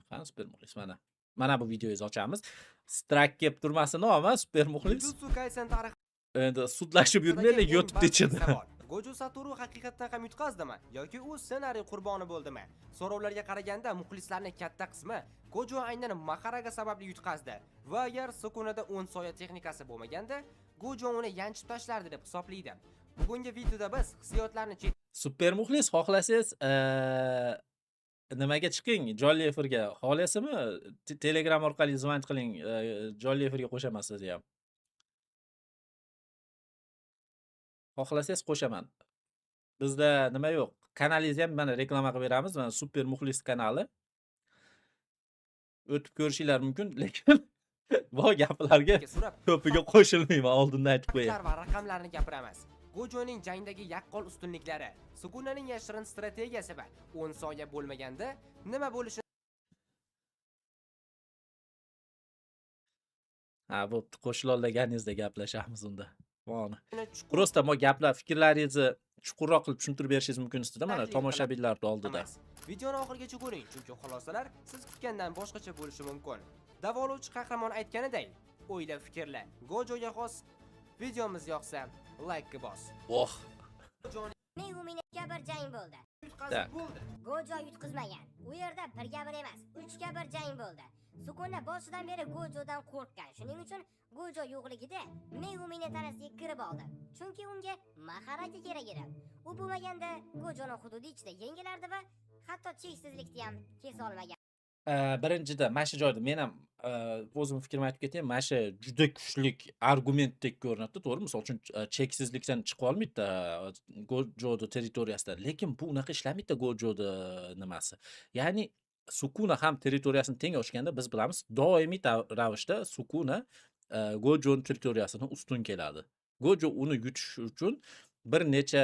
Ha, super muxlis mana. Mana bu videoyingizni ochamiz. Strike kelib turmasin ama super muxlis. Jujutsu Kaisen tarixidagi Endi sudlashib yurmaylik eng YouTube'da balchiq ichida. savol. Gojo Satoru haqiqatdan ham yutqazdimi yoki u ssenariy qurboni bo'ldimi? So'rovlarga qaraganda muxlislarning katta qismi Gojo aynan Maharaga sababli yutqazdi va agar Sukunada 10 soya texnikasi bo'lmaganda, Gojo uni yanchib tashlardi deb hisoblaydi. Bugungi videoda biz hissiyotlarni Super muxlis xohlasangiz nimaga chiqing, jonli efirga. Xohlasizmi? Telegram orqali zvont qiling, jonli efirga qo'shaman sizni ham. Xohlasangiz qo'shaman. Bizda nima yo'q. Kanalingizni ham mana reklama qilib beramiz. Mana super muxlis kanali. O'tib ko'rishinglar mumkin, lekin bu gaplarga surab ko'piga qo'shilmayman, oldindan aytib qo'yay. faktlar va raqamlarni gapiramiz. Gojoning jangdagi yaqqol ustunliklari, Sukunaning yashirin strategiyasi va 10 soya bo'lmaganda nima bo'lishini Ha, bo'pti. Qo'shila olganingizda gaplashamiz unda. Mana. chuqur Просто mo gaplar, fikrlaringizni chuqurroq qilib tushuntirib berishingiz mumkin sizda mana tahlil tomoshabinlar oldida. emas. Videoni oxirigacha ko'ring, chunki xulosalar siz kutgandan boshqacha bo'lishi mumkin. Davolovchi qahramon aytganiday, o'yla fikrla. Gojoga xos. Videomiz yoqsa, like bos. Oh. Meguminga bir jang bo'ldi. Yutqazib bo'ldi. Gojo yutqizmagan. U yerda birga bir emas, 3 ga bir jang bo'ldi. Sukuna boshidan beri Gojodan qo'rqgan. Shuning uchun Gojo yo'qligida Megumine tanasiga kirib oldi. Chunki unga Maharaja kerak edi. U bo'lmaganda Gojoning hududi ichida yengilardi va hatto cheksizlikni ham kesa olmagan. Birinchidan mana shu joyda men ham o'zim fikrimni aytib ketay. Mana shu juda kuchlik argumentdek ko'rinadi, to'g'ri? Misol uchun cheksizlikdan chiqa olmaydi Gojo'ni territoriyasidan. Lekin bu unaqa ishlamaydi Gojo'ni nimasi. Ya'ni Sukuna ham territoriyasini teng ochganda biz bilamiz, doimiy ravishda Sukuna Gojo'ning territoriyasini ustun keladi. Gojo uni yutish uchun bir necha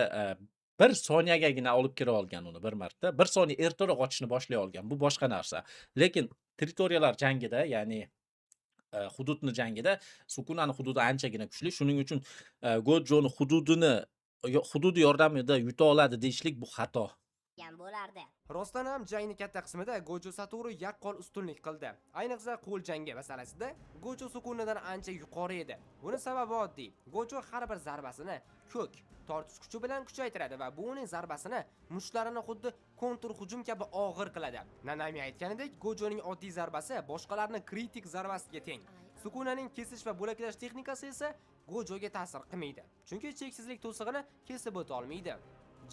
bir soniyagagina olib kira olgan uni bir marta. Bir soniya ertaroq ochishni boshlay olgan. Bu boshqa narsa. Lekin territoriyalar jangida, ya'ni hududni jangida Sukunani hududi anchagina kuchli. Shuning uchun Gojo'ni hududi yordamida yuta oladi deyishlik bu xato. bo'lardi. Rostdan ham jangning katta qismida Gojo Satoru yaqqol ustunlik qildi. Ayniqsa qo'l jangi masalasida Gojo Sukunadan ancha yuqori edi. Buning sababi oddiy. Gojo har bir zarbasini ko'k tortish kuchi bilan kuchaytiradi va bu uning zarbasini mushtlarini xuddi kontur hujum kabi og'ir qiladi. Nanami aytganidek, Gojoning oddiy zarbasi boshqalarning kritik zarbasiga teng. Sukunaning kesish va bo'laklash texnikasi esa Gojoga ta'sir qilmaydi. Chunki cheksizlik to'sig'ini kesib o'ta olmaydi.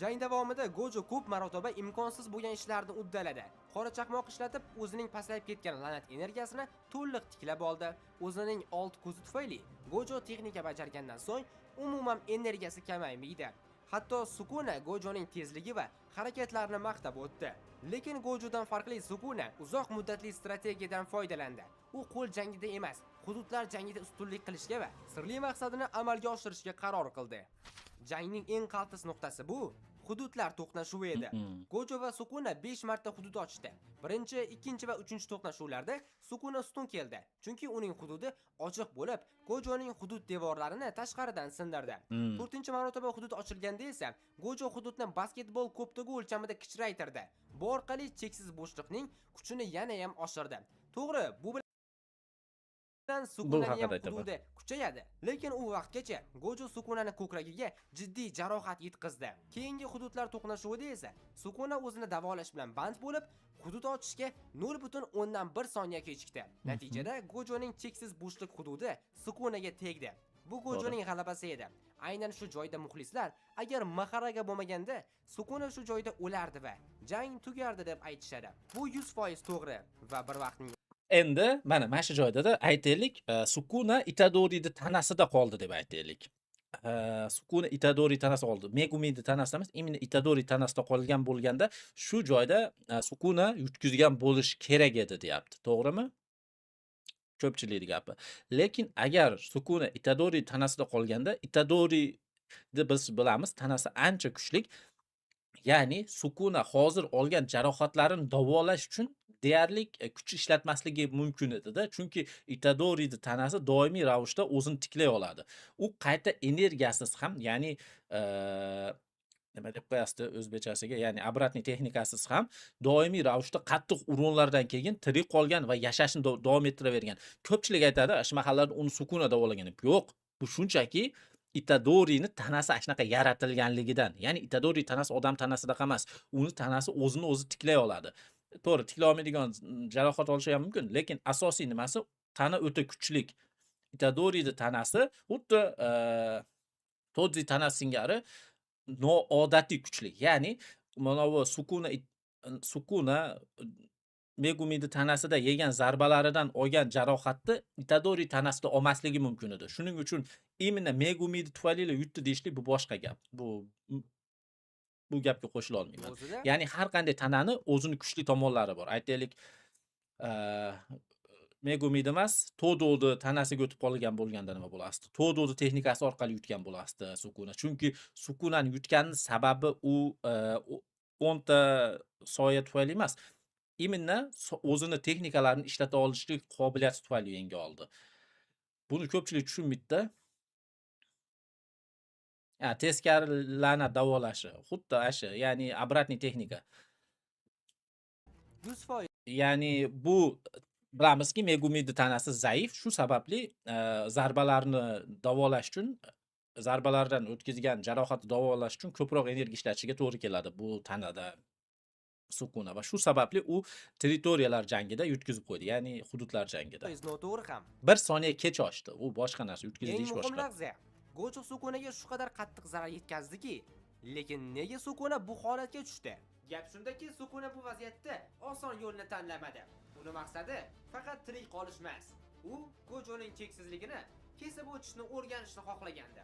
Jang davomida Gojo ko'p marotaba imkonsiz bo'lgan ishlarni uddaladi. Qora chaqmoq ishlatib, o'zining pasayib ketgan la'nat energiyasini to'liq tiklab oldi. O'zining old ko'zi tufayli Gojo texnika bajargandan so'ng umuman energiyasi kamaymaydi. Hatto Sukuna Gojoning tezligi va harakatlarini maqtab o'tdi. Lekin Gojodan farqli Sukuna uzoq muddatli strategiyadan foydalandi. U qo'l jangida emas, hududlar jangida ustunlik qilishga va sirli maqsadini amalga oshirishga qaror qildi. Jangning eng qaltis nuqtasi bu hududlar to'qnashuvi edi. Gojo va Sukuna 5 marta hudud ochdi. Birinchi, ikkinchi va uchinchi to'qnashuvlarda Sukuna ustun keldi, chunki uning hududi ochiq bo'lib, Gojoning hudud devorlarini tashqaridan sindirdi. 4-marotaba hudud ochilganda esa Gojo hududni basketbol ko'ptigi o'lchamida kichraytirdi. Bu orqali cheksiz bo'shliqning kuchini yana ham oshirdi. To'g'ri, bu Sukunaning hududi kuchayadi, lekin u vaqtgacha Gojo Sukunani ko'kragiga jiddiy jarohat yetkazdi. Keyingi hududlar to'qnashuvida esa Sukuna o'zini davolash bilan band bo'lib, hudud ochishga 0.1 soniya kechikdi. Natijada Gojoning cheksiz bo'shliq hududi Sukunaga tegdi. Bu Gojoning g'alabasi edi. Aynan shu joyda muxlislar agar Maharaga bo'lmaganda Sukuna shu joyda o'lardi va jang tugardi deb aytishadi. Bu 100% to'g'ri va bir vaqtning Endi mana shu joyda-da aytaylik, Sukuna Itadori'ni tanasida qoldi deb aytaylik. Sukuna Itadori tanasida qoldi. Megumi tanasida emas, imенно Itadori tanasida qolgan bo'lganda, shu joyda Sukuna yutkizgan bo'lishi kerak edi, deyapti. To'g'rimi? Ko'pchilikning gapi. Lekin agar Sukuna Itadori tanasida qolganda, Itadori'ni biz bilamiz, tanasi ancha kuchli. Ya'ni Sukuna hozir olgan jarohatlarini davolash uchun deyarli kuch ishlatmasligi mumkin edi-da. Chunki Itadori'ning tanasi doimiy ravishda o'zini tiklay oladi. U qayta energiyasiz ham, ya'ni nima deb qo'yasizda o'zbekchasiga, ya'ni обратный texnikasiz ham doimiy ravishda qattiq urinlardan keyin tirik qolgan va yashashni davom ettiravergan. Ko'pchilik aytadi, shu mahallarda uni Sukuna davolagan deb. Yo'q, bu shunchaki Itadori'ni tanasi shunaqa yaratilganligidan. Ya'ni Itadori tanasi odam tanasidaqa emas. Uni tanasi o'zini o'zi tiklay oladi. To'g'ri, tiklay olmaydigan jarohat olishi ham mumkin, lekin asosiy nimasi tana o'ta kuchlik. Itadori'ni tanasi xuddi Todzi tanasi singari noodatiy kuchli. Ya'ni mana bu Sukuna Megumini tanasida yegan zarbalaridan olgan jarohatni Itadori tanasida olmasligi mumkin edi. Shuning uchun imенно Megumini tufayli yutdi deyishlik bu boshqa gap. Bu gapga qo'shila olmayman. O'zida Ya'ni har qanday tanani o'zini kuchli tomonlari bor. Aytaylik, Megumida emas, Todoni tanasiga o'tib qolgan bo'lganda nima bo'lasdi? Todoni texnikasi orqali yutgan bo'lasdi Sukuna. Chunki Sukunani yutganning sababi u 10 ta soya tufayli emas. Imенно o'zini texnikalarini ishlata olishlik qobiliyati tufayli yenga oldi. Buni ko'pchilik tushunmaydi-da. Teskari la'nat davolashi, xuddi ashi, ya'ni обратный texnika. 100%. Ya'ni bu bilamizki, Megumini tanasi zaif, shu sababli zarbalarni davolash uchun, zarbalardan o'tkazgan jarohatni davolash uchun ko'proq energiya ishlatishiga to'g'ri keladi bu tanada Sukuna va shu sababli u territoriyalar jangida yutkazib qo'ydi, ya'ni hududlar jangida. Noto'g'ri ham. 1 soniya kech ochdi. U boshqa narsa, yutkazish Eng muhim boshqa. lahza. Gojo Sukunaga shu qadar qattiq zarar yetkazdiki, lekin nega Sukuna bu holatga tushdi? Gap shundaki, Sukuna bu vaziyatda oson yo'lni tanlamadi. Uni maqsadi faqat tirik qolish emas. U Gojoning cheksizligini kesib o'tishni o'rganishni xohlagandi.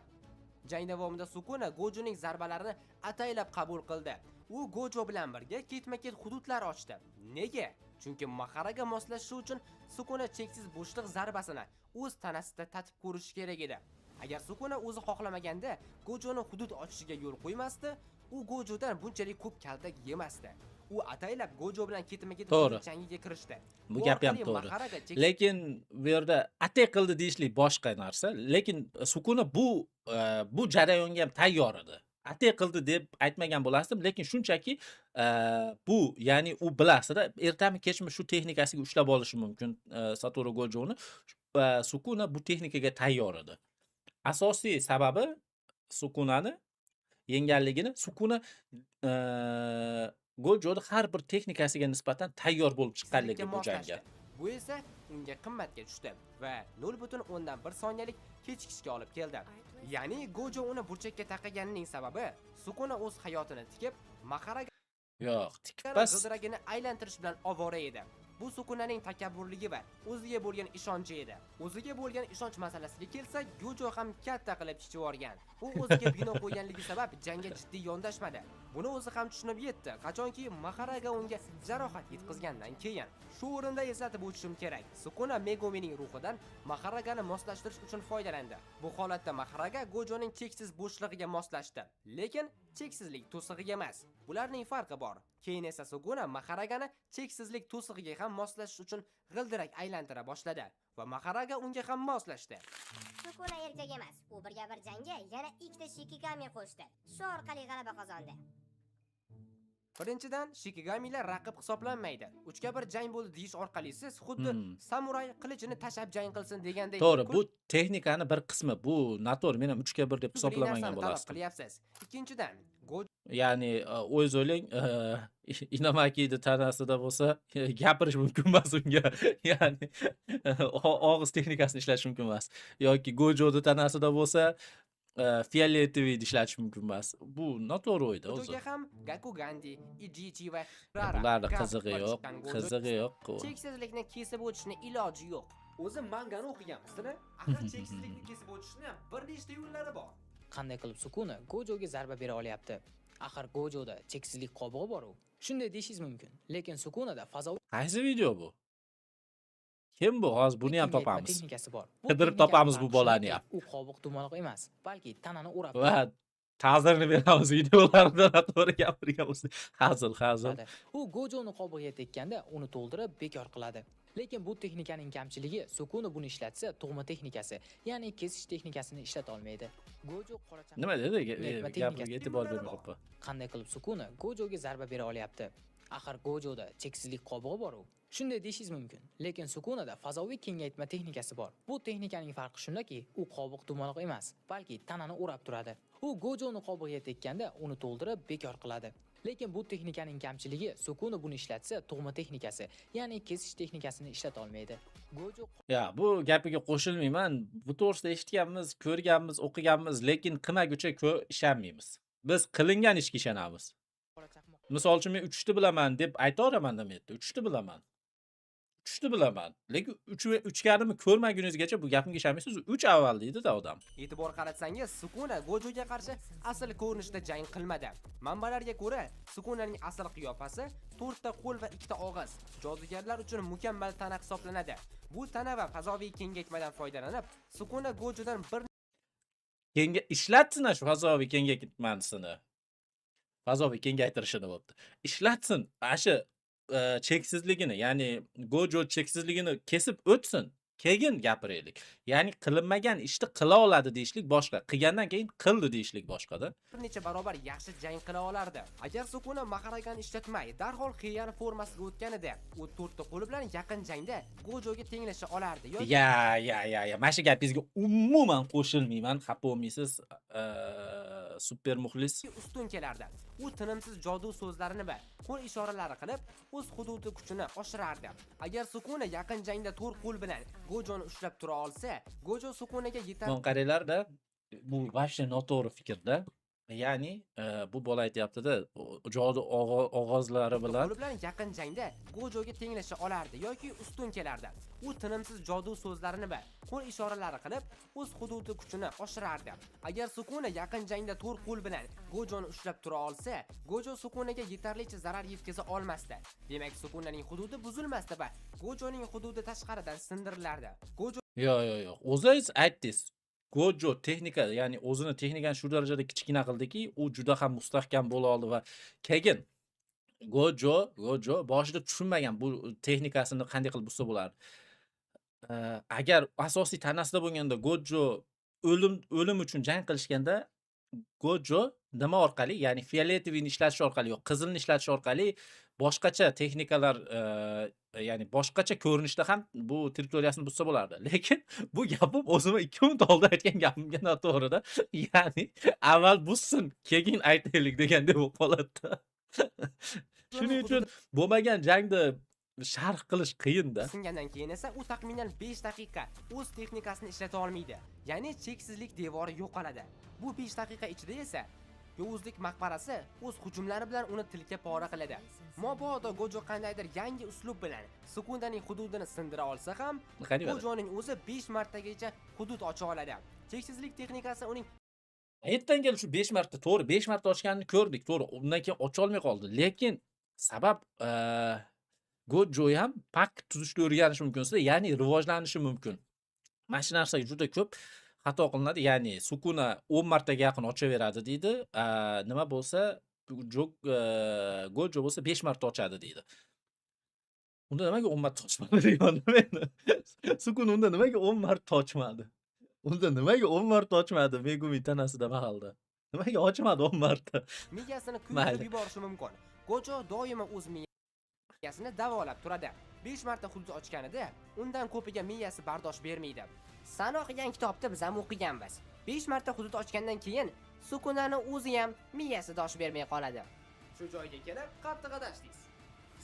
Jang davomida Sukuna Gojoning zarbalarini ataylab qabul qildi. U Gojo bilan birga ketma-ket hududlar ochdi. Nega? Chunki Maharaga moslashishi uchun Sukuna cheksiz bo'shliq zarbasini o'z tanasida tatib ko'rishi kerak edi. Agar Sukuna o'zi xohlamaganda Gojoning hudud ochishiga yo'l qo'ymasdi, u Gojodan bunchalik ko'p kaltak yemasdi. U ataylab Gojo bilan ketma-ket jangiga kirishdi. Bu gap ham to'g'ri. Lekin bu yerda atak qildi deyishlik boshqa narsa. Lekin Sukuna bu jarayonga ham tayyor edi. Atak qildi deb aytmagan bo'lasdim, lekin shunchaki bu, ya'ni u bilasida, ertami kechmi shu texnikasiga ushlab olishi mumkin Satoru Gojoni. Sukuna bu texnikaga tayyor edi. Asosiy sababi Sukunani yenganligini, Sukuna Gojoni har bir texnikasiga nisbatan tayyor bo'lib chiqqanligi bu jangga. Bu esa unga qimmatga tushdi va 0.1 soniyalik kechikishga olib keldi. Ya'ni Gojo uni burchakka taqaganining sababi Sukuna o'z hayotini tikib, Maharaga Yo'q, tikpas g'ildiragini aylantirish bilan ovora edi. Bu Sukunaning takabburligi va o'ziga bo'lgan ishonchi edi. O'ziga bo'lgan ishonch masalasiga kelsak, Gojo ham katta qilib chichivorgan. U o'ziga bino qo'yganligi sabab jangga jiddiy yondashmadi. Buni o'zi ham tushunib yetdi, qachonki Maharaga unga jarohat yetkazgandan keyin. Shu o'rinda eslatib o'tishim kerak. Sukuna Megumining ruhidan Maharagani moslashtirish uchun foydalandi. Bu holatda Maharaga Gojoning cheksiz bo'shlig'iga moslashdi, lekin cheksizlik to'sig'iga emas. Bularning farqi bor. Keyin esa Sukuna Maharagani cheksizlik to'sig'iga ham moslashish uchun g'ildirak aylantira boshladi va Maharaga unga ham moslashdi. Sukuna erkak emas. U birga bir jangga yana ikkita Shikigami qo'shdi. Shu orqali g'alaba qozondi. Birinchidan, Shikigamilar raqib hisoblanmaydi. 3-ga 1 jang bo'ldi deyish orqali siz xuddi samuray qilichini tashab jang qilsin degandek. To'g'ri, bu texnikani bir qismi. Bu noto'g'ri, men ham 3-ga 1 deb hisoblamagan bo'lasiz. Qilyapsiz. Ikkinchidan, ya'ni o'z o'ylang, Inamakini tanasida bo'lsa, gapirish mumkin emas unga. Ya'ni og'iz texnikasini ishlatish mumkin emas. Yoki Gojoni tanasida bo'lsa, fioletoviy ishlatish mumkin emas. Bu noto'g'ri o'yda o'zi. Bunga ham Gakugandi, Ijichi va Bularning qizig'i yo'q, qizig'i yo'q. Cheksizlikni kesib o'tishni iloji yo'q. O'zi mangani o'qiganmiz-da? Axir cheksizlikni kesib o'tishni bir nechta yo'llari bor. Qanday qilib Sukuna Gojoga zarba bera olyapti? Axir Gojoda cheksizlik qobig'i bor-ku. Shunday deyishingiz mumkin. Lekin Sukunada fazoviy Qaysi video bu? Kim bu? Hozir buni ham topamiz. Texnikasi bor. Qidirib topamiz bu bolani ham. U qobiq dumaloq emas, balki tanani o'rab Va ta'zirini beramiz videolarda to'g'ri gapirgan bo'lsa. Hazil. U Gojoni qobig'iga tekkanda uni to'ldirib bekor qiladi. Lekin bu texnikaning kamchiligi Sukuna buni ishlatsa, tug'ma texnikasi, ya'ni kesish texnikasini ishlata olmaydi. Gojo qora chaqma Nima dedi? netma Gapiga texnikasi. e'tibor bermayapti. Qanday qilib Sukuna Gojoga zarba bera olyapti? Axir Gojoda cheksizlik qobig'i bor-ku. Shunday deyishingiz mumkin. Lekin Sukunada fazoviy kengaytma texnikasi bor. Bu texnikaning farqi shundaki, u qobiq dumaloq emas, balki tanani o'rab turadi. U Gojoni qobig'iga tekkanda uni to'ldirib bekor qiladi. Lekin bu texnikaning kamchiligi Sukuna buni ishlatsa, tug'ma texnikasi, ya'ni kesish texnikasini ishlata olmaydi. Gojo Ya, bu gapiga qo'shilmayman. Bu to'g'risida eshitganmiz, ko'rganmiz, o'qiganmiz, lekin qilmaguncha ishonmaymiz. Biz qilingan ishga ishonamiz. qora chaqmoq Misol uchun men 3 ta bilaman deb aytaveramanda men yerda. 3 ta bilaman. 3 ta bilaman. Lekin 3garini ko'rmaguningizgacha bu gapimga ishonmaysiz. 3 avval deydi-da odam. E'tibor qaratsangiz, Sukuna Gojoga qarshi asl ko'rinishda jang qilmadi. Manbalarga ko'ra, Sukunaning asl qiyofasi 4 ta qo'l va 2 ta og'iz. Jodugarlar uchun mukammal tana hisoblanadi. Bu tana va fazoviy kengaytmadan foydalanib, Sukuna Gojodan bir Ishlatsin shu fazoviy kengaytmasini. Fazoviy kengaytirishini bo'pti. Ishlatsin. Shu cheksizligini, ya'ni Gojo cheksizligini kesib o'tsin. Keyin gapiraylik. Ya'ni qilinmagan ishni qila oladi deyishlik boshqa. Qilgandan keyin qildi deyishlik boshqa-da. bir necha barobar yaxshi jang qila olardi. Agar Sukuna Maharagani ishlatmay, darhol Xiyani formasiga o'tganida, u 4 ta qo'li bilan yaqin jangda Gojoga tenglasha olardi. Yoki Ya. Mana shu gapingizga umuman qo'shilmayman. Xafa bo'lmaysiz. Super muxlis. ustun kelardi. U tinimsiz jodu so'zlarini va qo'l ishoralari qilib, o'z hududi kuchini oshirardi. Agar Sukuna yaqin jangda 4 qo'l bilan Gojoni ushlab tura olsa, Gojo Sukunaga yetar Mana qaranglar-da, bu vashta noto'g'ri fikrda. Ya'ni bu bola aytyapti-da, jodu og'ozlari bilan qo'li bilan yaqin jangda Gojoga tenglasha olardi yoki ustun kelardi. U tinimsiz jodu so'zlarini va qo'l ishoralari qilib, o'z hududi kuchini oshirardi. Agar Sukuna yaqin jangda 4 qo'l bilan Gojoni ushlab tura olsa, Gojo Sukunaga yetarlicha zarar yetkaza olmasdi. Demak, Sukunaning hududi buzilmasdi va Gojoning hududi tashqaridan sindirilardi. Gojo Yo'q. O'zingiz aytdingiz. Gojo texnika, ya'ni o'zini texnikani shu darajada kichkina qildiki, u juda ham mustahkam bo'la oldi va keyin Gojo boshida tushunmagan bu texnikasini qanday qilib buzsa bo'lardi. Agar asosiy tanasida bo'lganda Gojo o'lim uchun jang qilishganda Gojo nima orqali, ya'ni fioletovyni ishlatish orqali yo'q, qizilni ishlatish orqali boshqacha texnikalar, ya'ni boshqacha ko'rinishda ham bu territoriyasini buzsa bo'lardi. Lekin bu gapim o'zimga 2 minut oldin aytgan gapimga noto'g'ri-da. Ya'ni avval buzsin, keyin aytaylik degandek bo'lib qoladi-da. Shuning uchun bo'lmagan jangda sharh qilish qiyin-da. singandan keyin esa u taxminan 5 daqiqa o'z texnikasini ishlata olmaydi. Ya'ni cheksizlik devori yo'qoladi. Bu 5 daqiqa ichida esa Yovuzlik maqbarasi o'z hujumlari bilan uni tilka pora qiladi. Mabodo Gojo qandaydir yangi uslub bilan Sukunaning hududini sindira olsa ham, Gojoning o'zi 5 martagacha hudud ocha oladi. Cheksizlik texnikasi uning Qayerdan keldi shu 5 marta? To'g'ri, 5 marta ochganini ko'rdik, to'g'ri. Undan keyin ocha olmay qoldi. Lekin sabab Gojo ham pak tuzishni o'rganishi mumkin, ya'ni rivojlanishi mumkin. Mana shu narsa juda ko'p xato qilinadi. Ya'ni Sukuna 10 martaga yaqin ochaveradi deydi. Nima bo'lsa, Gojo bo'lsa 5 marta ochadi deydi. Unda nimaga 10 marta ochmadi deyapman men. Sukuna unda nimaga 10 marta ochmadi? Unda nimaga 10 marta ochmadi Megumi tanasida mahalda? Nimaga ochmadi 10 marta? miyasini kuydirib yuborishi mumkin. Gojo doimo o'z miyasini davolab turadi. 5 marta hudud ochganida undan ko'piga miyasi bardosh bermaydi. San o'qigan kitobda biz ham o'qiganmiz. 5 marta hudud ochgandan keyin Sukunani o'zi ham miyasi dosh bermay qoladi. Shu joyga kelib qattiq adashdingiz.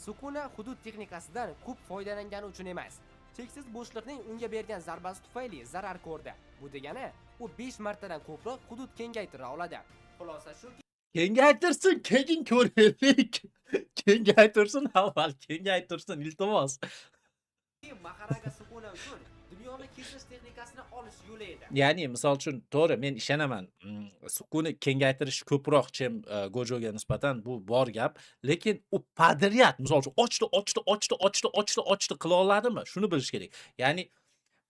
Sukuna hudud texnikasidan ko'p foydalangani uchun emas, cheksiz bo'shliqning unga bergan zarbasi tufayli zarar ko'rdi. Bu degani, u 5 martadan ko'proq hudud kengaytira oladi. Xulosa shuki, Kengaytirsin, keyin ko'raylik. Kengaytirsin, avval kengaytirsin, iltimos. Maharaga Sukuna uchun dunyoni kesish texnikasini olish yo'li edi. Ya'ni misol uchun to'g'ri, men ishonaman. Sukuni kengaytirish ko'proq chem Gojoga nisbatan bu bor gap, lekin u padriyat, misol uchun ochdi qila oladimi? Shuni bilish kerak. Ya'ni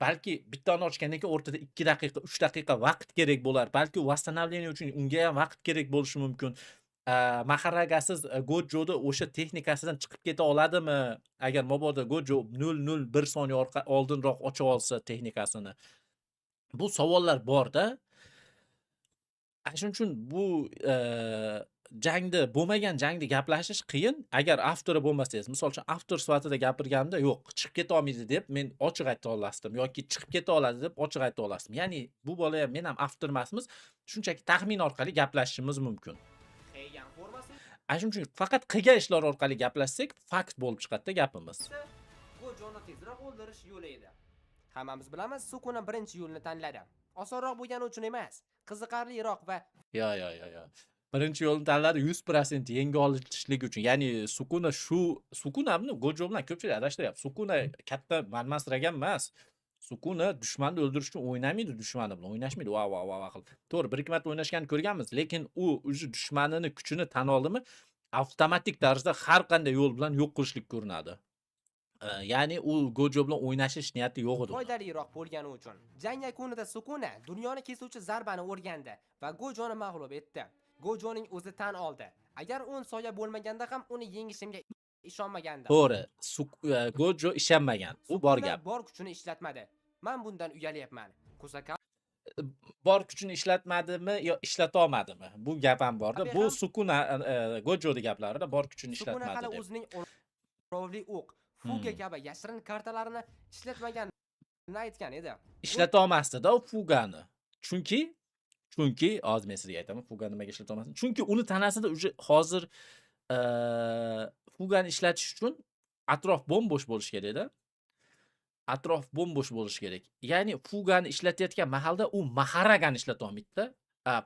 balki bittani ochgandan keyin o'rtada 2 daqiqa, 3 daqiqa vaqt kerak bo'lar. Balki восстановление uchun unga ham vaqt kerak bo'lishi mumkin. Maharagasiz Gojo'da o'sha texnikasidan chiqib keta oladimi? Agar mabodo Gojo 0.01 soniya oldinroq ocha olsa texnikasini. Bu savollar bor-da. Shuning uchun bu jangda bo'lmagan jangda gaplashish qiyin. Agar avtori bo'lmasangiz, misol uchun avtor sifatida gapirganimda yo'q, chiqib keta olmaydi deb men ochiq ayta olmasdim yoki chiqib keta oladi deb ochiq ayta olmasdim. Ya'ni bu bola ham men ham avtor emasmiz. Shunchaki taxmin orqali gaplashishimiz mumkin. Qiygan formasi Shuning uchun faqat qilgan ishlar orqali gaplashsak, fakt bo'lib chiqadi gapimiz. Gojoni tezroq o'ldirish yo'li edi. Hammamiz bilamiz, Sukuna birinchi yo'lni tanladi. Osonroq bo'lgani uchun emas, qiziqarliroq va Yo. Birinchi yo'lni tanladi 100% yenga olishlik uchun. Ya'ni Sukunamni Gojo bilan ko'pchilik adashtiryapti. Sukuna katta manmasragan emas. Sukuna dushmanni o'ldirish uchun o'ynamaydi, dushmani bilan o'ynashmaydi. Va qilib. To'g'ri, bir ikki marta o'ynashganini ko'rganmiz, lekin u o'zi dushmanini kuchini tan oldimi, avtomatik tarzda har qanday yo'l bilan yo'q qilishlik ko'rinadi. Ya'ni u Gojo bilan o'ynashish niyati yo'q edi. foydaliroq bo'lgani uchun. Jang yakunida Sukuna dunyoni kesuvchi zarbani o'rgandi va Gojoni mag'lub etdi. Gojoning o'zi tan oldi. Agar o'n soya bo'lmaganda ham uni yengishimga ishonmagandim. To'g'ri, Gojo ishonmagan. U bor Sukuna gap. bor kuchini ishlatmadi. Men bundan uyalyapman. Kusaka Bor kuchini ishlatmadimi yo ishlata olmadimi? Bu gap ham borda. Abi Bu ham- Sukuna Gojoni gaplarida bor kuchini Sukuna ishlatmadi hali deb. o'zining o'rovli o'q, fuga kabi yashirin kartalarini ishlatmaganini aytgan edi. Ishlata olmasdi-da u Fugani. Chunki hozir men sizga aytaman, Fuga nimaga ishlata olmasdi? Chunki uni tanasida uje hozir Fugani ishlatish uchun atrof bo'm-bo'sh bo'lishi kerak-da. Atrof bo'm-bo'sh bo'lishi kerak. Ya'ni Fugani ishlatayotgan mahalda u Maharagani ishlata olmaydi-da.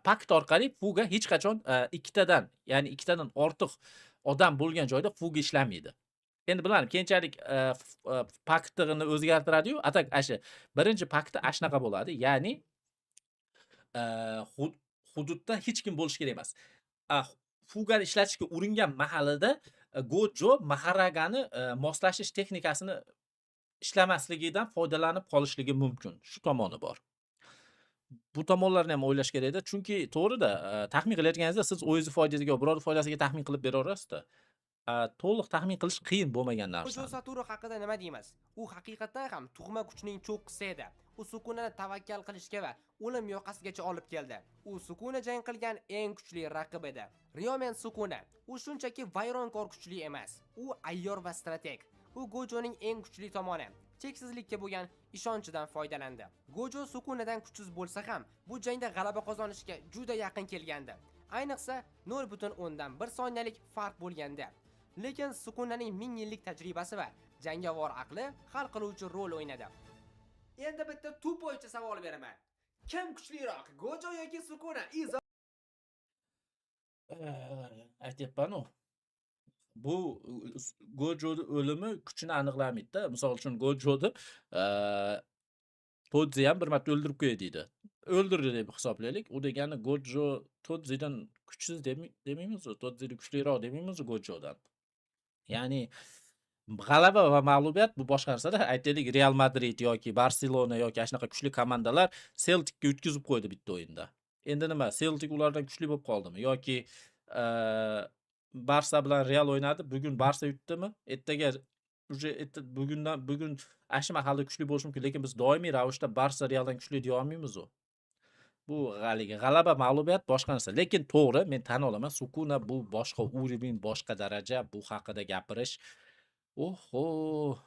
Pakt orqali Fuga hech qachon ikkitadan ortiq odam bo'lgan joyda Fuga ishlamaydi. Endi bilmadim, keyinchalik paktini o'zgartiradi-yu, atak asha birinchi pakti ashnaqa bo'ladi. Ya'ni hududda hech kim bo'lishi kerak emas. Fugani ishlatishga uringan mahalida Gojo Maharagani moslashish texnikasini ishlamasligidan foydalanib qolishligi mumkin. Shu tomoni bor. Bu tomonlarni ham o'ylash kerak-da. Chunki to'g'ri-da, taxmin qilayotganingizda siz o'zingiz foydasiga, biror foydasiga taxmin qilib beraverasiz-da. To'liq taxmin qilish qiyin bo'lmagan Gojo narsa. Satoru haqida nima deymiz? U haqiqatan ham tug'ma kuchning cho'qqisi edi. U Sukunani tavakkal qilishga va o'lim yoqasigacha olib keldi. U Sukuna jang qilgan eng kuchli raqib edi. Ryomen Sukuna. U shunchaki vayronkor kuchli emas. U ayyor va strateg. U Gojoning eng kuchli tomoni. Cheksizlikka bo'lgan ishonchidan foydalandi. Gojo Sukunadan kuchsiz bo'lsa ham, bu jangda g'alaba qozonishga juda yaqin kelgandi. Ayniqsa 0.1 soniyalik farq bo'lganda. Lekin Sukunaning 1000 yillik tajribasi va jangovar aqli hal qiluvchi rol o'ynadi. Endi bitta tupoycha savol beraman. Kim kuchliroq, Gojo yoki Sukuna? Aytyapman-ku. Bu Gojoni o'limi kuchini aniqlamaydi-da. Misol uchun Gojoni Todzi ham bir marta o'ldirib qo'ydi deydi. O'ldirdi deb hisoblaylik. U degani Gojo Todzidan kuchsiz demaymiz-ku, Todzidan kuchliroq demaymiz Gojodan. Ya'ni g'alaba va mag'lubiyat bu boshqa narsa-da. Aytaylik, Real Madrid yoki Barselona yoki shunaqa kuchli komandalar Celticga yutkazib qo'ydi bitta o'yinda. Endi nima? Celtic ulardan kuchli bo'lib qoldimi yoki Barsa bilan Real o'ynadi, bugun Barsa yutdimi? Ertaga bugun shu mahalda kuchli bo'lishi mumkin, lekin biz doimiy ravishda Barsa Realdan kuchli deya olmaymiz-ku. Bu g'alaba, mag'lubiyat boshqa narsa. Lekin to'g'ri, men tan olaman, Sukuna bu boshqa uровень, boshqa daraja, bu haqida gapirish. Oho!